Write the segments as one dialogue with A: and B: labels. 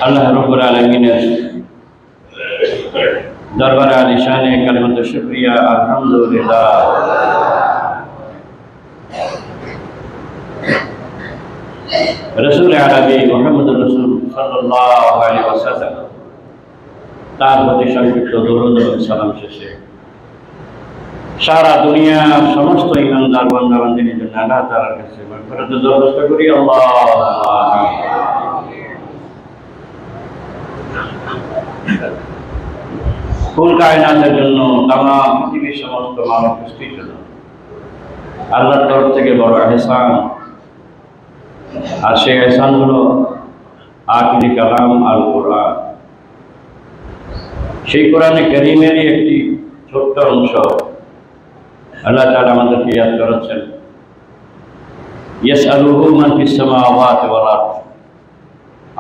A: আল্লাহ রাব্বুল আলামিনের দরবারে আলিশানে কালিমাত শুকরিয়া আলহামদুলিল্লাহ। রাসূল আরবি মুহাম্মদুর রাসূল সাল্লাল্লাহু আলাইহি ওয়াসাল্লাম তার প্রতি সংক্ষিপ্ত দরুদ ও সালাম শেষে সারা দুনিয়ার সমস্ত ইমানদার বান্দাবান্দির জন্য আল্লাহ তাআলার কাছে মাগফিরাতের দরখাস্ত করি। আল্লাহুম্মা আমিন। কুল কায়নাতের জন্য, তামাম পৃথিবীর সমস্ত মানব গোষ্ঠীর জন্য আল্লাহর তরফ থেকে বড় ইহসান, আর সেই ইহসান হলো আখিরি কালাম আল কোরআন। সেই কোরআনে কারীমেরই একটি ছোট্ট অংশ আল্লাহ তাআলা আমাদেরকে ইয়াদ করেছেন, ইয়াসআলুহু মান ফিস সামাওয়াতি ওয়াল আরদ।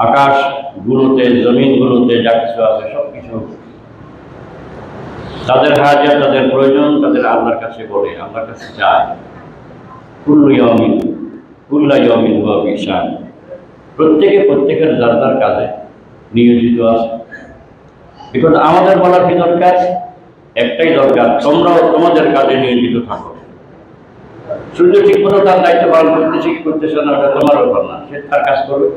A: আকাশগুলোতে, জমিনগুলোতে যা কিছু আছে সবকিছু তাদের হাজার, তাদের প্রয়োজন, তাদের আল্লাহর কাছে বলে, আল্লাহর কাছে চায়। কুল্লা ইয়াউমিন হুয়া ফি শান। প্রত্যেকে প্রত্যেকের যার যার কাজে নিয়োজিত আছে। এখন আমাদের বলার কি দরকার? একটাই দরকার, তোমরাও তোমাদের কাজে নিয়োজিত থাকো। শুধু ঠিক মতো তার দায়িত্ব পালন করতেছে কি করতেছে না, ওটা তোমার ব্যাপার না, সে তার কাজ করবে।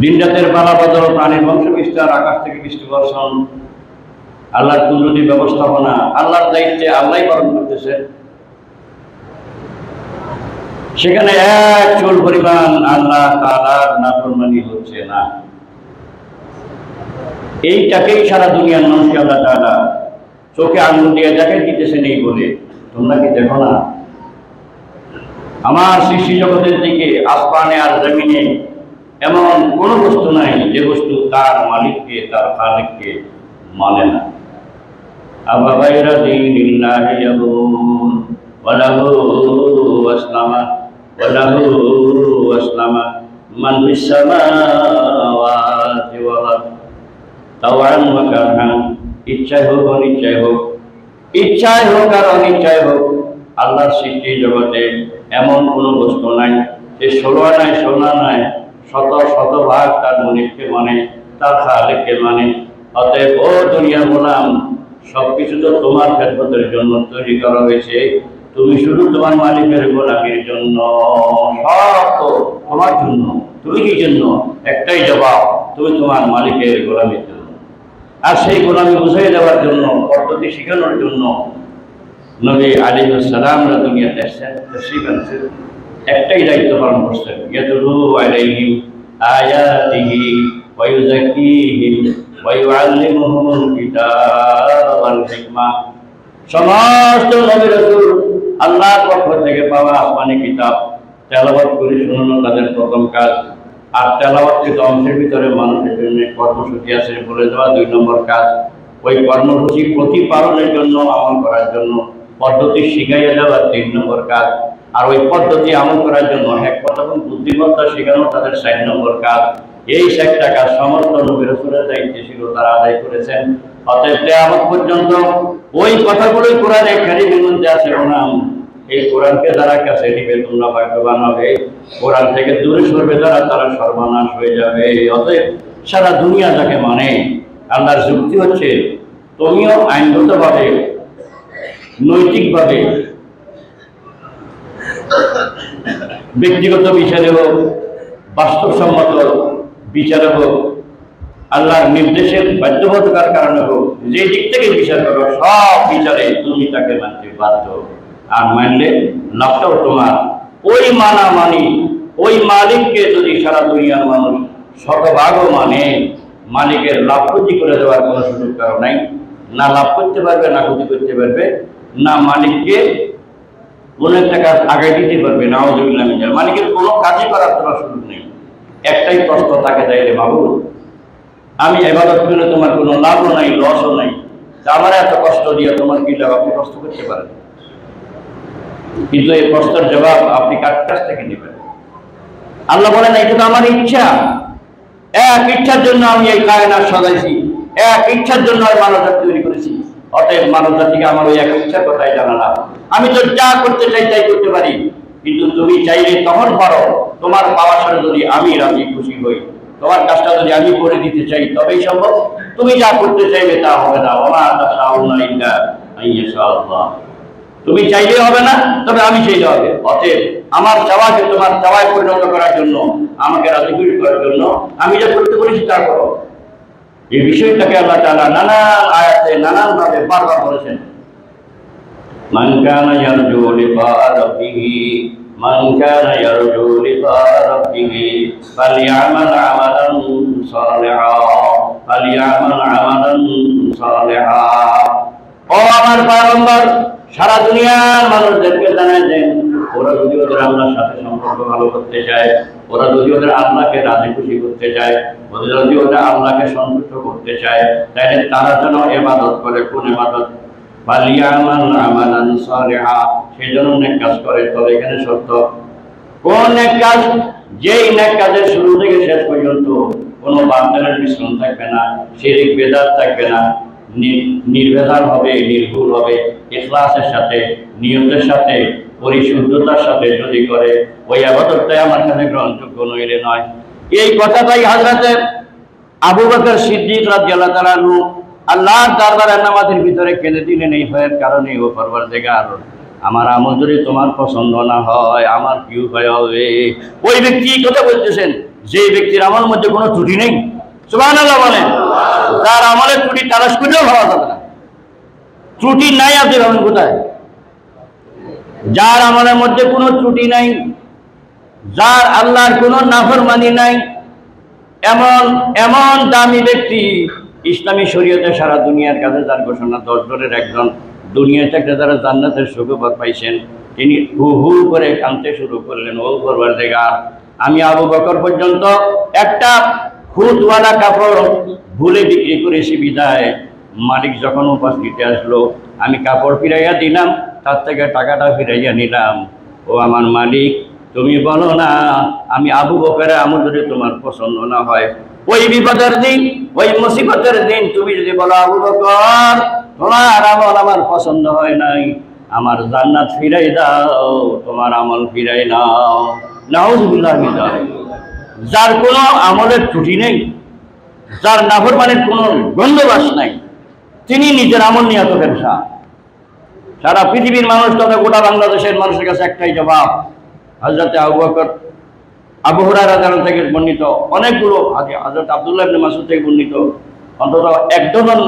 A: দিন রাতের পালা বদল, প্রাণীর বংশ বিস্তার, আকাশ থেকে বৃষ্টি বর্ষণ, আল্লাহর কুদরতি ব্যবস্থাপনা, আল্লাহর দায়িত্বে আল্লাহই পালন করতেছে। সেখানে এক চুল পরিমাণ আল্লাহ তাআলার নাফরমানি হচ্ছে না। এইটাকেই সারা দুনিয়ার মানুষকে আল্লাহ তাআলা চোখে আঙুল দিয়ে দেখাই দিতেছেন। এই বলে তোমরা কি দেখো না আমার সৃষ্টি জগতের দিকে, আসমানে আর জমিনে এমন কোনো বস্তু নাই যে বস্তু তার মালিককে, তার খালিককে মানে না। আবা গায়রা দীনিল্লাহি ইয়াবুন ওয়া লাহু আসলামা মান ফিস সামাওয়াতি ওয়াল আরদ তাওয়ান ওয়া কারহান। ইচ্ছায় হোক অনিচ্ছায় হোক, ইচ্ছায় হোক আর অনিচ্ছায় হোক, আল্লাহর সৃষ্টি জগতে এমন কোনো বস্তু নাই যে 16 নাই 16 নাই শতভাগ তার মালিককে মানে, তার খালিককে মানে। অতএব ও দুনিয়ার গোলাম, সবকিছু তো তোমার খেদমতের জন্য তৈরি করা হয়েছে। তুমি শুধু তোমার মালিকের গোলামির জন্য, সব তো তোমার জন্য। তুমি কি জন্য? একটাই জবাব, তুমি তোমার মালিকের গোলামির জন্য। আর সেই গোলামি বুঝিয়ে দেওয়ার জন্য, পদ্ধতি শেখানোর জন্য নবী আলাইহিস সালামরা দুনিয়াতে এসেছেন, তাশরীফ আনছেন। একটাই দায়িত্ব পালন করছেন, ইয়াতুলু আলাইহিম আয়াতিহি ওয়া ইউযাক্কিহিম ওয়া ইউআল্লিমুহুমুল কিতাব ওয়াল হিকমা। সমস্ত নবী রাসূল আল্লাহর পক্ষ থেকে পাওয়া আসমানি কিতাব তেলাওয়াত করে শোনানো তাদের প্রথম কাজ। আর তেলাওয়াতকৃত অংশের ভিতরে মানুষের জন্য কর্মসূচি আছে বলে দেওয়া 2 নম্বর কাজ। ওই কর্মসূচি প্রতিপালনের জন্য, আমল করার জন্য পদ্ধতি শিখাইয়া দেওয়া 3 নম্বর কাজ। আর ওই পদ্ধতি আমল করার জন্য হিকমত এবং বুদ্ধিমত্তা শেখানো তাদের 4 নম্বর কাজ। এই 4টা কাজ সমস্ত নবী রাসূলের দায়িত্ব ছিল, তারা আদায় করেছেন। অতএব কিয়ামত পর্যন্ত ওই কথাগুলোই কোরআনে কারীমের মধ্যে আছে। এই কোরআনকে যারা কাছে নিবে তোমরা ভাগ্যবান হবে, কোরআন থেকে দূরে সরবে যারা, তারা সর্বনাশ হয়ে যাবে। অতএব সারা দুনিয়া যাকে মানে, আল্লাহর যুক্তি হচ্ছে তুমিও আইনগতভাবে, নৈতিকভাবে, ব্যক্তিগত বিচারে হোক, বাস্তবসম্মত বিচারে হোক, আল্লাহর নির্দেশের বাধ্যবাধকতার কারণে হোক, যে দিক থেকে বিচার করো, সব বিচারে তুমি তাকে মানতে বাধ্য। আর মানলে লাভটাও তোমার। ওই মানামানি, ওই মালিককে যদি সারা দুনিয়ার মানুষ শতভাগও মানে, মালিকের লাভ ক্ষতি করে দেওয়ার কোনো সুযোগ কারো নাই। না লাভ করতে পারবে, না ক্ষতি করতে পারবে, না মালিককে কোনো একটা কাজ আগায় দিতে পারবে। নাউযুবিল্লাহ মিন যালিক। মালিকের কোনো কাজই করার তোমার সুযোগ নেই। একটাই প্রশ্ন তাকে দেয়, রে বাবু, আমি ইবাদত করলে তোমার কোনো লাভও নাই, লসও নাই, আমার এত কষ্ট দিয়ে তোমার কি লাভ? আপনি কষ্ট করতে পারেন, কিন্তু এই প্রশ্নের জবাব আপনি কার কাছ থেকে নেবেন? আল্লাহ বলেন, এটা তো আমার ইচ্ছা। এক ইচ্ছার জন্য আমি এই কায়নাত সাজাইছি, এক ইচ্ছার জন্য আমি মানবজাতি তৈরি করেছি। অতএব মানবজাতিকে আমার ওই এক ইচ্ছার কথাই জানালা। আমি তো যা করতে চাই তাই করতে পারি, কিন্তু তুমি চাইলে তখন পারো, তোমার পাওয়ার সাথে যদি আমি রাজি খুশি হই, তোমার কাজটা যদি আমি করে দিতে চাই তবেই সম্ভব। তুমি যা করতে চাইবে তা হবে না। ওমা তাশাউনা ইল্লা আইয়াশাআল্লাহ। তুমি চাইলে হবে না, তবে আমি চাইলে হবে। অতএব আমার চাওয়াকে তোমার চাওয়ায় পরিণত করার জন্য, আমাকে রাজি খুশি করার জন্য আমি যা করতে বলেছি তা করো। এই বিষয়টাকে আল্লাহ তাআলা নানান আয়াতে নানান ভাবে বারবার বলেছেন। মান কানা ইয়ারজু লিকা রাব্বিহি মান কানা ইয়ারজু লিকা রাব্বিহি ফালইআমাল আমালান সালিহা। ও আমার পয়গম্বর, সারা দুনিয়ার মানুষদেরকে জানায় দেন, ওরা যদি ওদের আল্লাহর সাথে সম্পর্ক ভালো করতে চায়, ওরা যদি ওদের আল্লাহকে রাজি খুশি করতে চায়, ওদের যদি ওদের আল্লাহকে সন্তুষ্ট করতে চায়, তাহলে তারা যেন ইবাদত করে। কোন ইবাদত? ফালিয়ামাল আমালান সালিহা, সেজন্য নেক কাজ করে। তবে এখানে শর্ত, কোন নেক কাজ? যেই নেক কাজের শুরু থেকে শেষ পর্যন্ত কোনো বাতিলের মিশ্রণ থাকবে না, শিরক বিদআত থাকবে না, নির্ভেজাল হবে, নির্ভুল হবে, ইখলাসের সাথে, নিয়তের সাথে, পরিশুদ্ধতার সাথে যদি করে, ওই ইবাদতটাই আমার কাছে গ্রহণযোগ্য নইলে নয়। এই কথাটাই হযরতে আবু বকর সিদ্দিক রাদিয়াল্লাহু তাআলা আনহু আল্লাহর দরবারে নামাজের ভিতরে কেঁদে দিলেন এই ভয়ের কারণে, ও পরওয়ারদিগার, আমার আমল যদি তোমার পছন্দ না হয় আমার কি উপায় হবে? ওই ব্যক্তি কথা বলতেছেন যে ব্যক্তির আমলের মধ্যে কোনো ত্রুটি নেই। সুবহানাল্লাহ বলেন। তার আমলের ত্রুটি তালাশ করলেও ভাবা যাবে না। ত্রুটি নাই, আপনি ভাবেন কোথায়? যার আমলের মধ্যে কোনো ত্রুটি নাই, যার আল্লাহর কোনো নাফরমানি নাই, এমন এমন দামি ব্যক্তি, ইসলামী শরীয়তে সারা দুনিয়ার কাছে যার ঘোষণা, 10 জনের একজন, দুনিয়া থেকে যারা জান্নাতের সুখবর পাইছেন, তিনি হু হু করে কাঁদতে শুরু করলেন, ও পরওয়ারদিগার, আমি আবু বকর পর্যন্ত একটা খুদওয়ালা কাপড় ভুলে বিক্রি করেছি বিদায়, মালিক যখন উপাস দিতে আসলো আমি কাপড় ফিরাইয়া দিলাম, তার থেকে টাকাটা ফিরাইয়া নিলাম। ও আমার মালিক, তুমি বলো না আমি আবু বকরের আমল যদি তোমার পছন্দ না হয়, ওই বিপদের দিন, ওই মুসিবতের দিন তুমি যদি বলো আবু বকর তোমার আমল আমার পছন্দ হয় নাই, আমার জান্নাত ফিরাই দাও, তোমার আমল ফিরাই নাও। নাউযুবিল্লাহ মিন যালিক। যার কোনো আমলের ত্রুটি নেই, যার নাফরমানির কোনো গন্ধবাস নাই, তিনি নিজের আমল নিয়ে এত ব্যবসা। সারা পৃথিবীর মানুষ তথা গোটা বাংলাদেশের মানুষের কাছে একটাই জবাব, হযরতে আবু বকর, আবু হুরায়রা রাদিয়াল্লাহু থেকে বর্ণিত অনেকগুলো হাদিস, হযরত আব্দুল্লাহ ইবনে মাসউদ থেকে বর্ণিত অন্তত 1 ডজন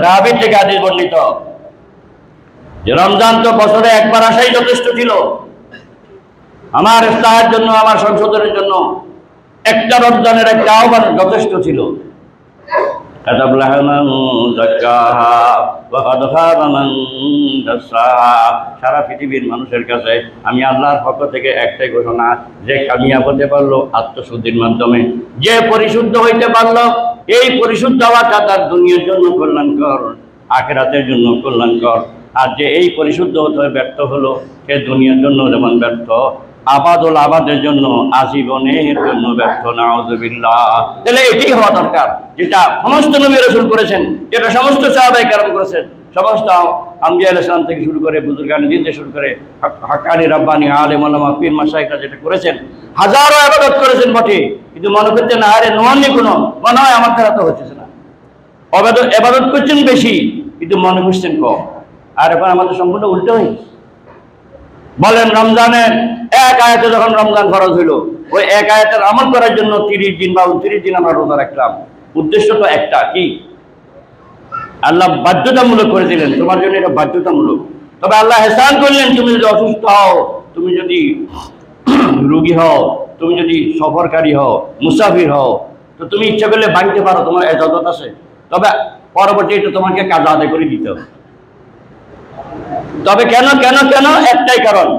A: রাবী থেকে হাদিস বর্ণিত যে রমজান তো বছরে একবার আসাই যথেষ্ট ছিল। আমার ইফতারের জন্য, আমার সংশোধনের জন্য একটা রমজানের একটা আহ্বান যথেষ্ট ছিল। সারা পৃথিবীর মানুষের কাছে আমি আল্লাহর পক্ষ থেকে একটাই ঘোষণা, যে কামিয়াব হতে পারলো আত্মশুদ্ধির মাধ্যমে, যে পরিশুদ্ধ হইতে পারলো, এই পরিশুদ্ধ হওয়াটা তার দুনিয়ার জন্য কল্যাণকর, আখিরাতের জন্য কল্যাণকর। আর যে এই পরিশুদ্ধ হতে ব্যর্থ হলো, সে দুনিয়ার জন্য যেমন ব্যর্থ, আবাদুল আবাদের জন্য, আজীবনের জন্য ব্যর্থ। নাউযুবিল্লাহ। তাহলে এটি হওয়া দরকার, যেটা সমস্ত নবী রাসূল করেছেন, যেটা সমস্ত সাহাবায়ে কেরাম করেছেন, সমস্ত আম্বিয়া আলাইহিস সালাম থেকে শুরু করে বুজুর্গান দিন থেকে শুরু করে হাক্কানি রাব্বানি আলেম ওলামা পীর মাশায়েখরা যেটা করেছেন, হাজারো ইবাদত করেছেন বটে, কিন্তু মনে করতেন না আরে নোয়ানি কোনো, মনে হয় আমার দ্বারা তো হচ্ছে না। ইবাদত করছেন বেশি, কিন্তু মনে করছেন কম। আর এখন আমাদের সম্পূর্ণ উল্টো হয়ে বলেন, রমজানের এক আয়াতে যখন রমজান ফরজ হইল, ওই এক আয়াতের আমল করার জন্য 30 দিন বা 29 দিন আমরা রোজা রাখলাম। উদ্দেশ্য তো একটা, কি? আল্লাহ বাধ্যতামূলক করে দিলেন, তোমার জন্য এটা বাধ্যতামূলক। তবে আল্লাহ এহসান করলেন, তুমি যদি অসুস্থ হও, তুমি যদি রোগী হও, তুমি যদি সফরকারী হও, মুসাফির হও, তো তুমি ইচ্ছা করলে ভাঙতে পারো, তোমার ইজাজত আছে। তবে পরবর্তী এটা তোমাকে কাজা আদায় করে দিতে হবে। তবে কেন কেন কেন? একটাই কারণ,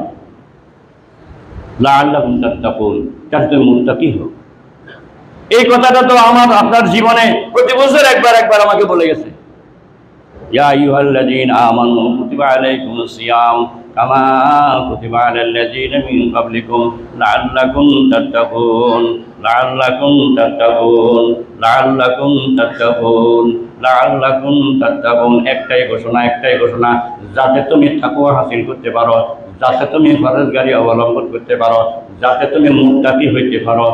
A: লাআল্লাকুম তাত্তাকুন, যাতে তুমি মুত্তাকি হও। এই কথাটা তো আমার আপনার জীবনে প্রতি বছর একবার আমাকে বলে গেছে, ইয়া আইয়ুহাল্লাযীনা আমানু কুতিবা আলাইকুমুস সিয়াম কামা কুতিবা আলাল্লাযীনা মিন ক্বাবলিকুম লাআল্লাকুম তাত্তাকুন, লাআল্লাকুম তাত্তাকুন, লাআল্লাকুম তাত্তাকুন, লাআল্লাকুম তাত্তাকুন। একটাই ঘোষণা, যাতে তুমি তাকওয়া হাসিল করতে পারো, যাতে তুমি পরহেজগারি অবলম্বন করতে পারো, যাতে তুমি মুত্তাকি হইতে পারো।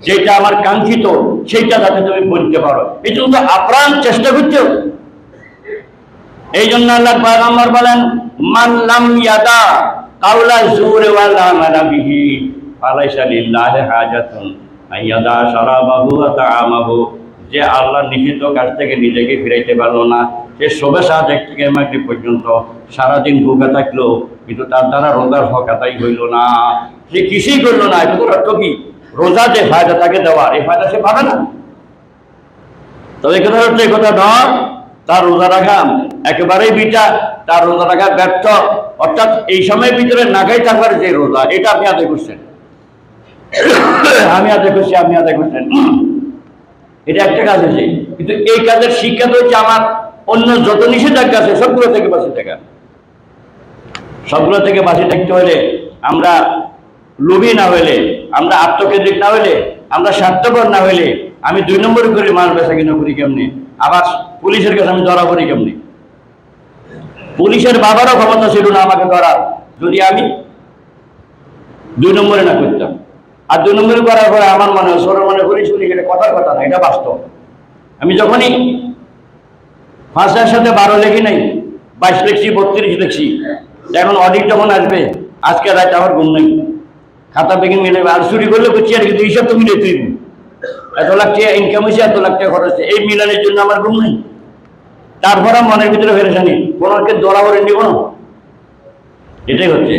A: যেটা আমার কাঙ্ক্ষিত সেইটা যাতে তুমি বলতে পারো, এই জন্য তো আপ্রাণ চেষ্টা করতে হবে। এই জন্য আল্লাহ পয়গম্বর বলেন, মান লাম ইয়াদা কাওলা জুরি ওয়াল আমালা বিহি ফালাইসা লিল্লাহি হাজাতুন আইয়াদা শারাবাহু ওয়া তাআমাহু। যে আল্লাহ নিষিদ্ধ কাজ থেকে নিজেকে ফিরাইতে পারলো না, সে সবে সাত থেকে মাগরিব পর্যন্ত সারাদিন ভুকে থাকলো, কিন্তু তার দ্বারা রোজার হক আদায় হইল না, সে কিছুই করলো না। এটা অর্থ কি? রোজা যে ফায়দা তাকে দেওয়ার, এই ফায়দা সে পাবে না। তবে কথা হচ্ছে, এই কথা ধর তার রোজা রাখা একেবারেই বিটা, তার রোজা রাখা ব্যর্থ, অর্থাৎ এই সময়ের ভিতরে না খাই থাকবার যে রোজা, এটা আপনি আদায় করছেন, আমি আদায় করছি, আপনি আদায় করছেন, এটা একটা কাজ হয়েছে। কিন্তু এই কাজের শিক্ষা তো হচ্ছে আমার অন্য যত নিষেধাজ্ঞা আছে সবগুলো থেকে বাঁচি থাকা। সবগুলো থেকে বাঁচি থাকতে হলে আমরা লোভী না হইলে, আমরা আত্মকেন্দ্রিক না হইলে, আমরা স্বার্থপর না হইলে, আমি 2 নম্বরে করে মাল বেচা কিনা করি কেমনি, আবার পুলিশের কাছে আমি ধরা পড়ি কেমনি। পুলিশের বাবারও ক্ষমতা ছিল না আমাকে ধরার, যদি আমি 2 নম্বরে না করতাম। আর 2 নম্বরে করার পরে আমার মনে হয় সর মনে করি শুনি, এটা কথার কথা না, এটা বাস্তব। আমি যখনই 5-এর সাথে 12 লেখি নাই, 22 লিখছি, 32 লিখছি, এখন অডিট যখন আসবে, আজকে রাত আমার ঘুম নেই, খাতা পেকিং মিলে আর চুরি করলে করছি, আর কিন্তু এইসব তো মিলে তুই 1 লাখ টাকা ইনকাম হয়েছে, 1 লাখ টাকা খরচ, এই মিলানের জন্য আমার ঘুম নেই। তারপরে মনের ভিতরে ফেরেছানি, কোনকে দৌড়াবড়ে নিব না, এটাই হচ্ছে।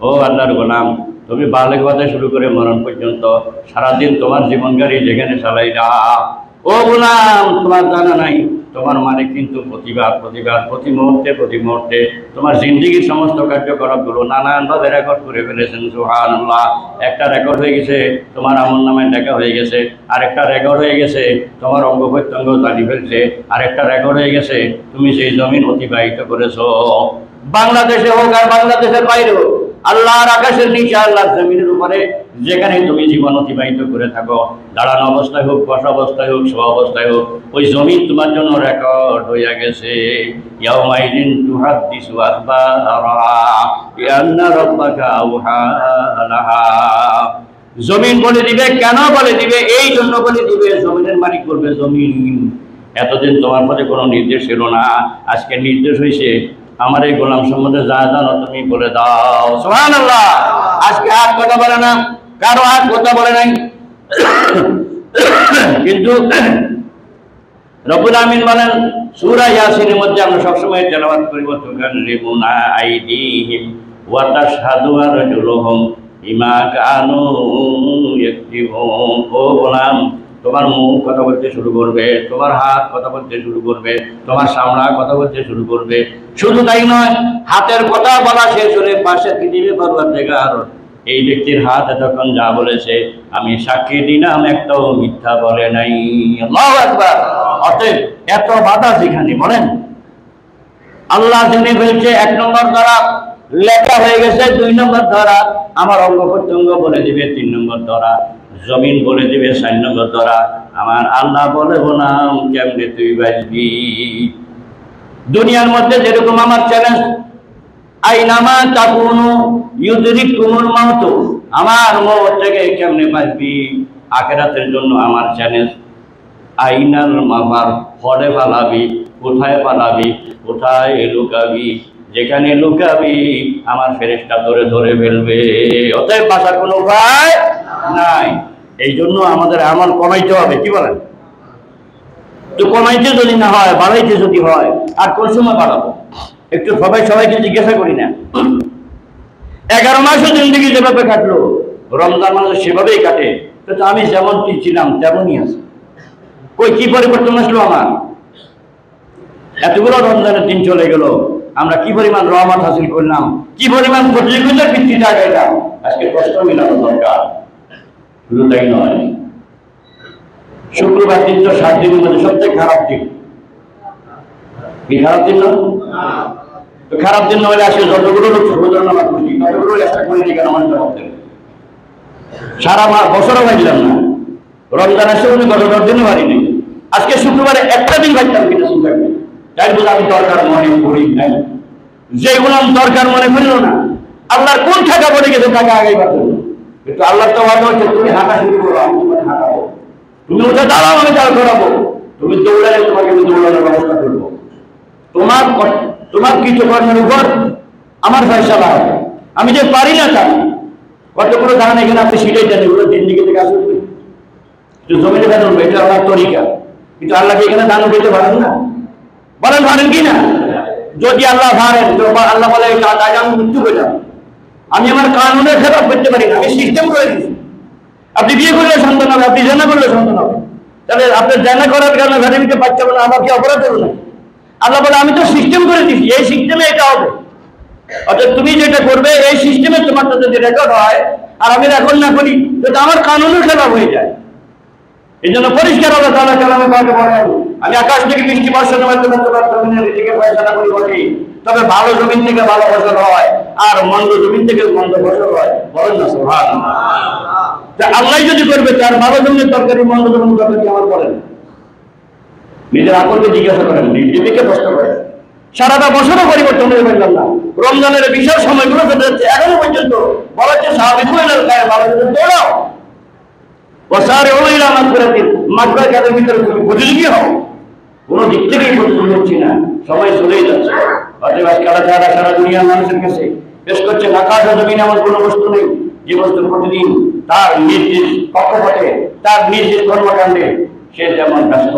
A: ও আল্লাহর গোলাম, তুমি বালেগ বাজার শুরু করে মরণ পর্যন্ত সারাদিন তোমার জীবন গাড়ি যেখানে চালাইলা, ও গোলাম তোমার জানা নাই তোমার মানে কিন্তু প্রতিবার প্রতি মুহূর্তে তোমার জিন্দেগির সমস্ত কার্যকলাপগুলো নানানভাবে রেকর্ড করে ফেলেছেন। সুবহানাল্লাহ। একটা রেকর্ড হয়ে গেছে তোমার আমলনামায় লেখা হয়ে গেছে, আরেকটা রেকর্ড হয়ে গেছে তোমার অঙ্গ প্রত্যঙ্গ দাঁড়িয়ে ফেলছে, আরেকটা রেকর্ড হয়ে গেছে তুমি সেই জমিন অতিবাহিত করেছো। বাংলাদেশে হোক আর বাংলাদেশের বাইরে হোক, আল্লাহর আকাশের নিচে আল্লাহর জমিনের উপরে যেখানে তুমি জীবন অতিবাহিত করে থাকো, দাঁড়ানো অবস্থায় হোক, বসা অবস্থায় হোক, শোয়া অবস্থায় হোক, ওই জমিন তোমার জন্য রেকর্ড হয়ে গেছে। ইয়াউমাইদিন তুহাদ্দিসু আখবারাহা বিআন্না রাব্বাকা আওহা লাহা। জমিন বলে দিবে, কেন বলে দিবে? এই জন্য বলে দিবে, জমিনের মালিক বলবে, জমিন এতদিন তোমার পথে কোনো নির্দেশ ছিল না, আজকে নির্দেশ হয়েছে, আমার এই গোলাম সম্বন্ধে যা জানো তুমি বলে দাও। সুবহানাল্লাহ। আজকে হাত কথা বলে না, কারো হাত কথা বলে নাই, কিন্তু রব্বুল আমিন বলেন সূরা ইয়াসিনের মধ্যে আমরা সবসময় তেলাওয়াত করি, তুকাল্লিমুনা আইদিহিম ওয়া তাশহাদু আরজুলুহুম বিমা কানু ইয়াকসিবুন। ও গোলাম, তোমার মুখ কথা বলতে শুরু করবে, তোমার হাত কথা বলতে শুরু করবে, তোমার সামনা কথা বলতে শুরু করবে। শুধু তাই নয়, হাতের কথা বলা শেষ হলে পাশে পৃথিবী পরওয়ারদিগার, এই ব্যক্তির হাত এতক্ষণ যা বলেছে আমি সাক্ষী দিলাম একটাও মিথ্যা বলে নাই। আল্লাহু আকবার। অতএব এত বাধা যেখানে, বলেন আল্লাহ জেনে ফেলছে, 1 নম্বর ধরা লেখা হয়ে গেছে, 2 নম্বর ধরা আমার অঙ্গ প্রত্যঙ্গ বলে দিবে, 3 নম্বর ধরা জমিন বলে দিবে, 4 নম্বর ধরা আমার আল্লাহ বলে গোলাম কেমনে তুই বাঁচবি। দুনিয়ার মধ্যে যেরকম আমার চ্যালেঞ্জ, আইনামা তাকুনু ইউদরিকুমুল মাউত, আমার মওত থেকে কেমনে বাঁচবি, আখিরাতের জন্য আমার চ্যালেঞ্জ, আইনাল মামার, ফলে পালাবি, কোথায় পালাবি, কোথায় লুকাবি, যেখানে লুকাবি আমার ফেরেশতা ধরে ধরে ফেলবে। অতএব বাঁচার কোনো উপায় নাই। এই জন্য আমাদের আমল কমাইতে হবে, কি বলেন? তো কমাইতে যদি না হয়, বাড়াইতে যদি হয়, আর কোন সময় বাড়াবো? একটু সবাইকে জিজ্ঞাসা করি না, 11 মাসও জিন্দগি যেভাবে কাটলো, রমজান মাস সেভাবেই কাটে, তো আমি যেমন ছিলাম তেমনই আছি। কই কি পরিবর্তন আসলো আমার? এতগুলো রমজানের দিন চলে গেল, আমরা কি পরিমাণ রহমত হাসিল করলাম, কি পরিমাণ প্রতিযোগিতার ভিত্তিতে আগাইলাম। আজকে কষ্ট মেলানো দরকার। শুধু তাই নয়, শুক্রবার দিন তো 7 দিনের মধ্যে সবচেয়ে খারাপ দিন। কি খারাপ দিন না? তো খারাপ দিন নইলে আসে যতগুলো লোক সর্বজন নামাজ পড়ছি, ততগুলো একটা করে নিয়ে কেন আমার জবাব দেন? সারা বছরও ভাবলাম না, রমজান আসে উনি গত 10 দিনও ভারি নেই। আজকে শুক্রবারে একটা দিন ভাবতাম কিনা চিন্তা করি, তাই বলে আমি দরকার মনে করি নাই। যেগুলো দরকার মনে করিল না, আল্লাহর কোন টাকা পড়ে গেছে টাকা আগে পারত, কিন্তু আল্লাহ তো ভালো হচ্ছে, তুমি হাঁটা শুরু করো, আমি তুমি উঠে দাঁড়াও, আমি দাঁড় করাবো। তুমি দৌড়ালে তোমাকে আমি দৌড়ানোর ব্যবস্থা করবো। তোমার কৃতকর্মের উপর আমার ফয়সালা হবে। আমি যে পারি না তা কতগুলো দান এখানে আপনি সিটাই দেন, এগুলো জিন্দিগিতে কাজ করবে, জমিতে দান করবে, এটা আল্লাহর তরিকা। কিন্তু আল্লাহকে এখানে দান দিতে পারেন না, বলেন পারেন কি না? যদি আল্লাহ পারেন তো আল্লাহ বলে আমি মৃত্যু করে যাব, আমি আমার কানুনের খেলাফ করতে পারি না, আমি সিস্টেম করে দিচ্ছি। আপনি বিয়ে করলে সন্তান হবে, আপনি জানা করলে সন্তান হবে, তাহলে আপনার জানা করার কারণে ভ্যালিডিটি পাচ্ছে না, আমাকে অপরাধ করবে না। আল্লাহ বলে আমি তো সিস্টেম করে দিচ্ছি, এই সিস্টেমে এটা হবে। অর্থাৎ তুমি যেটা করবে এই সিস্টেমে তোমারটা যদি রেকর্ড হয় আর আমি রেকর্ড না করি, তো আমার কানুনের খেলাফ হয়ে যায়। এই জন্য পরিষ্কার আল্লাহ তাআলা কালামে পাকে বলেন, আমি আকাশ থেকে বৃষ্টি বর্ষণের মাধ্যমে তোমার জমিনের রিজিকের ফয়সালা করি বটে, তবে ভালো জমিন থেকে ভালো ফসল হয় আর মন্দ জমিন থেকে মন্দ ফসল হয়। বলেন না সুবহানাল্লাহ। তা আল্লাহ যদি করবে তার ভালো জমির তরকারি মন্দ জমির তরকারি আমার বলেন, নিজের আকলকে জিজ্ঞাসা করেন, নিজেকে প্রশ্ন করেন। সারাটা বছরও পরিবর্তন হয়ে পারলাম না, রমজানের বিশাল সময়গুলো চলে যাচ্ছে, এখনো পর্যন্ত বলা হচ্ছে স্বাভাবিক ভালো দৌড়াও বসারে ওইলা মাগফিরাতিন, মাগফিরাত কাদের ভিতরে তুমি বুঝলি হও, কোনো দিক থেকেই প্রস্তুত হচ্ছি না, সময় চলেই যাচ্ছে। অতএব আজকে আল্লাহ তাআলা সারা দুনিয়ার মানুষের কাছে পেশ করছে আকাশ ও জমিনে এমন কোনো বস্তু নেই যে বস্তু প্রতিদিন তার নির্দিষ্ট কক্ষপথে তার নির্দিষ্ট কর্মকাণ্ডে সে যেমন ব্যস্ত,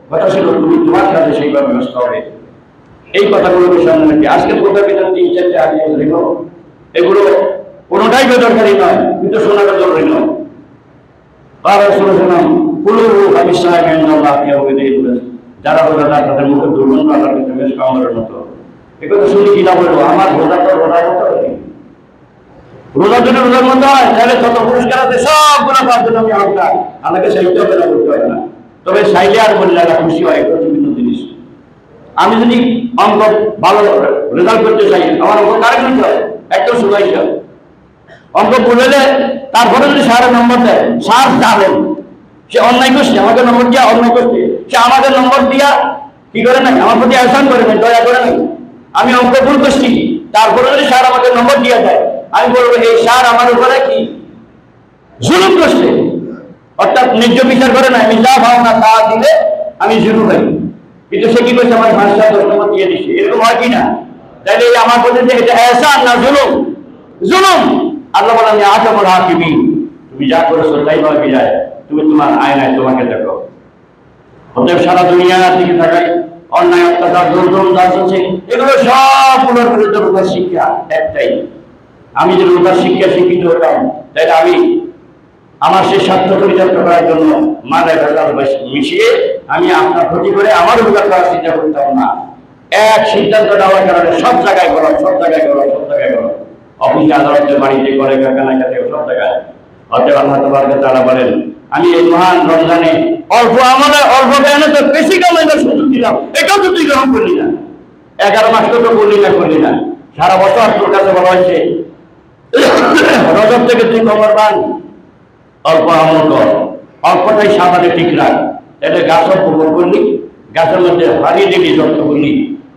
A: কথা ছিল তুমি তোমার কাছে সেইভাবে ব্যস্ত হবে। এই কথাগুলোকে সামনে রেখে আজকে কোথাও ভিতরে 3-4টা আগে দেখো, এগুলো কোনোটাই বেদরকারি নয়, কিন্তু শোনাটা জরুরি নয়। যারা রোজা না তাদের মুখে দুর্গন্ধ আল্লাহর কাছে বেশ কামড়ের মতো। একথা শুনি কি না বলবো, আমার রোজা তো রোজার মতো, রোজা যদি রোজার মতো হয় তাহলে কত পুরস্কার আছে, সবগুলো পাওয়ার জন্য আমি আহ্বান, আমাকে সাহিত্য বেলা করতে হয় না। তবে চাইলে আর বললে আল্লাহ খুশি হয়, এটা বিভিন্ন জিনিস। আমি যদি অঙ্ক ভালো রেজাল্ট করতে চাই, আমার অঙ্ক কারে করতে হয়, একদম সুবাই অঙ্ক বললে তারপরে যদি স্যারের নম্বর দেয়, স্যার জানেন সে অন্যায় করছে, আমাকে নম্বর দিয়া অন্যায় করছে, সে আমাদের নম্বর দিয়া কি করে নাই, আমার প্রতি আহসান করে নাই, দয়া করে নাই। আমি অঙ্ক ভুল করছি, তারপরে যদি স্যার আমাকে নম্বর দিয়া দেয়, আমি বলবো এই স্যার আমার উপরে কি জুলুম করছে, অর্থাৎ ন্যায্য বিচার করে না, আমি যা ভাবনা তা দিলে আমি জুলুম হই। কিন্তু সে কি করছে, আমার ভাষা 10 নম্বর দিয়ে দিচ্ছে, এরকম হয় কি না? তাহলে আমার প্রতি যে এটা আহসান না জুলুম? জুলুম। আল্লাহ বলেন আমি আহকামুল হাকিমিন, তুমি যা করেছো তাই ভাবে যায়, তুমি তোমার আয়নায় তোমাকে দেখো। অতএব সারা দুনিয়ার দিকে তাকাই, অন্যায় অত্যাচার দুর্দম যা চলছে এগুলো সবগুলোর বিরুদ্ধে রোজার শিক্ষা একটাই। আমি যদি রোজার শিক্ষা শিক্ষিত হতাম তাহলে আমি আমার সেই স্বার্থ পরিচালিত করার জন্য মাথায় ভেজাল মিশিয়ে আমি আপনার ক্ষতি করে আমার রোজা করার চিন্তা করতাম না। এক সিদ্ধান্ত নেওয়ার কারণে সব জায়গায় করো, সব জায়গায় করো, সব জায়গায় করো, অফিসে আদালতে বাড়িতে করে কারখানায় কাছে সব জায়গায়। অতএব আল্লাহ তাআলা বলেন আমি এই মহান রমজানে অল্প আমলে অল্প জ্ঞানে তো বেশি কামাইবার সুযোগ দিলাম, এটাও তো তুই গ্রহণ করলি না। 11 মাস তো করলি না, সারা বছর তোর কাছে বলা হয়েছে রজব থেকে তুই কমরবান, অল্প আমল কর, অল্পটাই সাবানে ঠিক রাখ, তাহলে গাছও গোবর করলি, গাছের মধ্যে হারিয়ে দিবি, যত্ন করলি,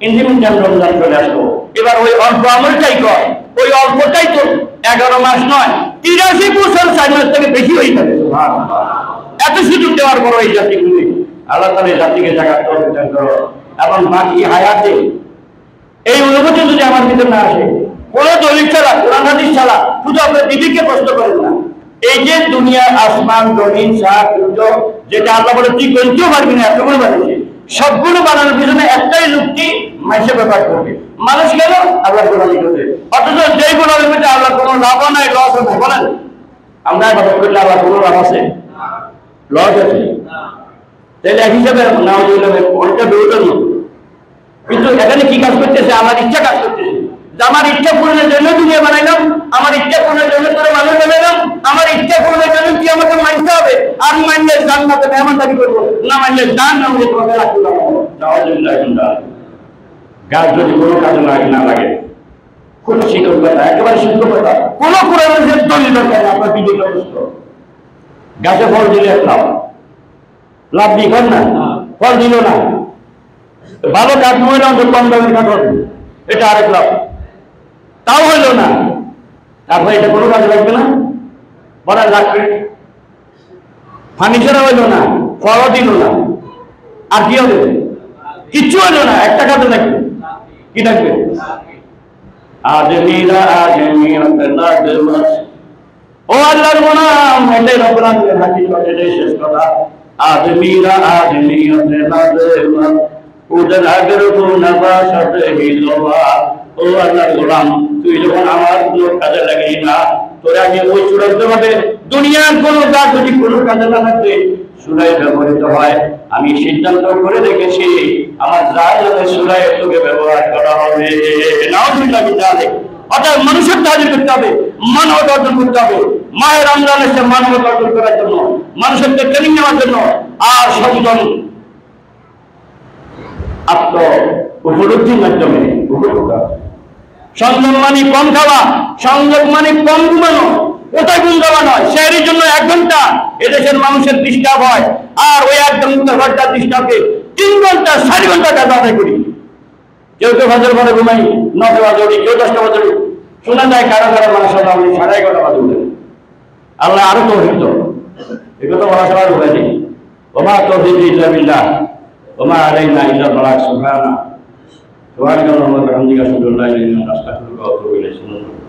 A: ইন্ডিপেন্ডেন্ট রমজান চলে আসলো। এবার ওই অল্প আমলটাই কর, ওই অল্পটাই তো 11 মাস নয় 83 বছর 4 মাস থেকে বেশি হয়ে যাবে। এত সুযোগ দেওয়ার পর এই জাতিগুলি আল্লাহ তাআলা জাতিকে জায়গা তৌফিক করো, এবং বাকি হায়াতে এই অনুভূতি যদি আমার ভিতরে না আসে, কোন দলিল ছাড়া, কোরআন হাদিস ছাড়া, শুধু আপনার দিদিকে প্রশ্ন করেন না। এই যে দুনিয়ার আসমান জমিন সাত সূর্য, যেটা আল্লাহ বলে তুই গণতেও পারবি না, এতগুলো বানিয়েছে, সবগুলো বানানোর পিছনে একটাই যুক্তি, মানুষে ব্যাপার করবে। মানুষ কেন? আল্লাহ গোলামি করবে। অথচ যেই গোলামির মধ্যে আল্লাহ কোনো লাভ নাই, লস আছে, বলেন আমরা ইবাদত করলে আল্লাহ কোনো লাভ আছে, লস আছে? তাহলে এক হিসাবে নাউজুবিল্লাহ অনেকটা বেরোটার মতো। কিন্তু এখানে কি কাজ করতেছে? আমার ইচ্ছা কাজ করতেছে। আমার ইচ্ছা পূরণের জন্য দুনিয়া বানাইলাম, আমার ইচ্ছা পূরণের জন্য তোরা মানুষ বানাইলাম, আমার ইচ্ছা পূরণের জন্য তুই আমাকে মানতে হবে। আর মানলে জান্নাতে মেহমান দাবি করবো, না মানলে জাহান্নামে তোমাকে রাখবো। গাছ যদি কোনো কাজে না লাগে, কোন শিক্ষক কথা, একেবারে শিক্ষক কথা, কোনো কোরআনের দলিল দরকার নেই, আপনার বিবেক অবস্থ। গাছে ফল দিলে লাভ, লাভ দিবেন না, ফল দিল না, ভালো কাঠ নয় না, কম দামের কাঠ হবে, এটা আরেক লাভ, তাও হইল না, তারপরে এটা কোনো কাজে লাগবে না, বলা লাগবে। ফার্নিচার হইল না, ফলও দিল না, আর কি হবে? কিচ্ছু হইল না, একটা কাজে থাকবে, কি থাকবে? আজমিরা আজমিরাতে লাগবাস। ও আল্লাহর গোলাম, এটাই রব্বুল আলামিনের হাকিকত, এটাই শেষ কথা। আজমিরা আজমিরাতে লাগবাস, উদের আগের নবাসাতে হিলওয়া। ও আল্লাহর গোলাম, তুই যখন আমার কোনো কাজে লাগিস না, তোর আগে ওই চূড়ান্ত ভাবে দুনিয়ার কোনো কাজ যদি কোনো কাজে না লাগবে সূরায় ব্যবহৃত হয়, আমি সিদ্ধান্ত করে রেখেছি আমার জাহাজে সূরায় তোকে ব্যবহার করা হবে। নাউজুবিল্লাহ মিন যালিক। অর্থাৎ মানুষের তাজির করতে হবে, মানবতা অর্জন করতে হবে। মায়ের রমজান এসে মানবতা অর্জন করার জন্য, মানুষের ট্রেনিং নেওয়ার জন্য। আর সংযম আত্ম উপলব্ধির মাধ্যমে উপভোগ। সংযম মানে কম খাওয়া, সংযম মানে কম ঘুমানো, ওটা ঘুম দেওয়া নয়। সেহরির জন্য 1 ঘন্টা এদেশের মানুষের ডিস্টার্ব হয়, আর ওই 1 ঘন্টা ডিস্টার্বকে 3 ঘন্টা 4 ঘন্টা কাজ আদায় করি। কেউ কেউ ফজর পরে ঘুমাই 9টা বাজে উঠি, কেউ 10টা বাজে উঠি। শোনা যায় কারো কারো মানুষ আপনি 11:30 বাজে উঠেন। আল্লাহ আরো তৌফিক দাও, এগুলো বলা সবার উপায় নেই। ওমা তৌফিক ইল্লা বিল্লাহ, ওমা আলাইনা ইল্লাল বালাগ। সুবহানাল্লাহ, সুবহানাল্লাহি ওয়া বিহামদিহি, আশহাদু আল্লা ইলাহা ইল্লাল্লাহ, আস্তাগফিরুকা ওয়া আতুবু ইলাইহি।